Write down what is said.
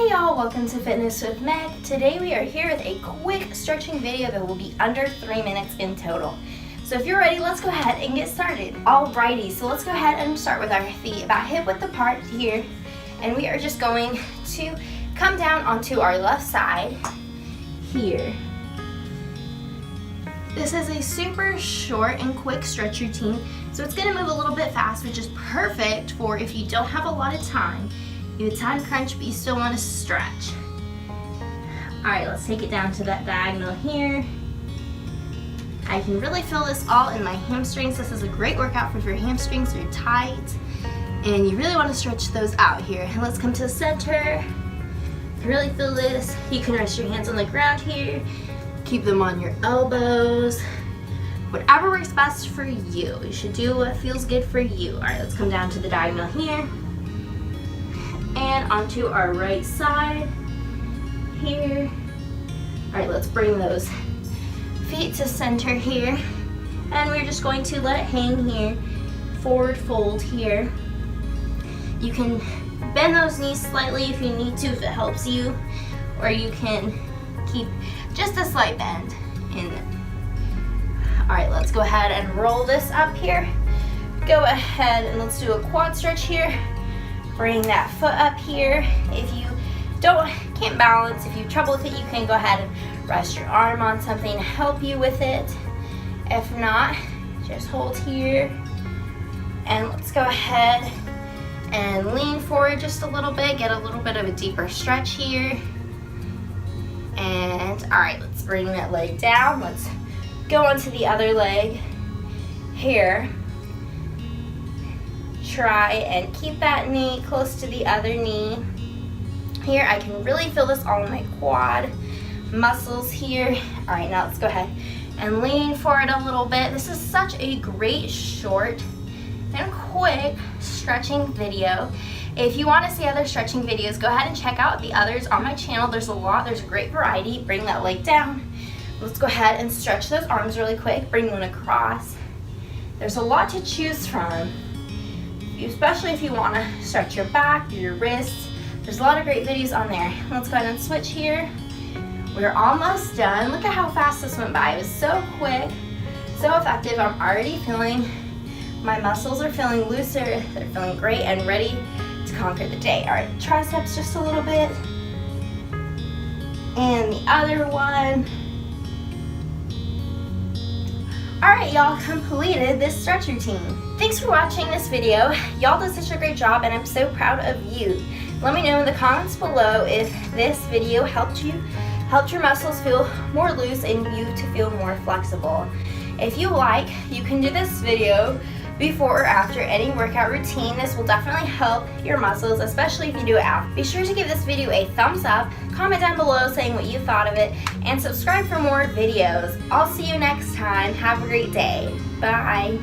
Hey y'all, welcome to Fitness with Meg. Today we are here with a quick stretching video that will be under 3 minutes in total. So if you're ready, let's go ahead and get started. Alrighty, so let's go ahead and start with our feet about hip width apart here. And we are just going to come down onto our left side here. This is a super short and quick stretch routine, so it's gonna move a little bit fast, which is perfect for if you don't have a lot of time. You have a time crunch, but you still want to stretch. All right, let's take it down to that diagonal here. I can really feel this all in my hamstrings. This is a great workout for if your hamstrings are tight and you really want to stretch those out here. And let's come to the center. You really feel this. You can rest your hands on the ground here. Keep them on your elbows. Whatever works best for you. You should do what feels good for you. All right, let's come down to the diagonal here. And onto our right side here. All right, let's bring those feet to center here. And we're just going to let it hang here. Forward fold here. You can bend those knees slightly if you need to, if it helps you. Or you can keep just a slight bend in it. All right, let's go ahead and roll this up here. Go ahead and let's do a quad stretch here. Bring that foot up here. If you can't balance, if you have trouble with it, you can go ahead and rest your arm on something to help you with it. If not, just hold here. And let's go ahead and lean forward just a little bit, get a little bit of a deeper stretch here. And all right, let's bring that leg down. Let's go onto the other leg here. Try and keep that knee close to the other knee. Here, I can really feel this all in my quad muscles here. All right, now let's go ahead and lean forward a little bit. This is such a great short and quick stretching video. If you want to see other stretching videos, go ahead and check out the others on my channel. There's a great variety. Bring that leg down. Let's go ahead and stretch those arms really quick. Bring one across. There's a lot to choose from, especially if you want to stretch your back, your wrists. There's a lot of great videos on there. Let's go ahead and switch here. We're almost done. Look at how fast this went by. It was so quick, so effective. I'm already feeling, my muscles are feeling looser. They're feeling great and ready to conquer the day. All right, triceps just a little bit. And the other one. All right, y'all completed this stretch routine. Thanks for watching this video. Y'all did such a great job and I'm so proud of you. Let me know in the comments below if this video helped your muscles feel more loose and you to feel more flexible. If you like, you can do this video before or after any workout routine. This will definitely help your muscles, especially if you do it after. Be sure to give this video a thumbs up, comment down below saying what you thought of it, and subscribe for more videos. I'll see you next time. Have a great day. Bye.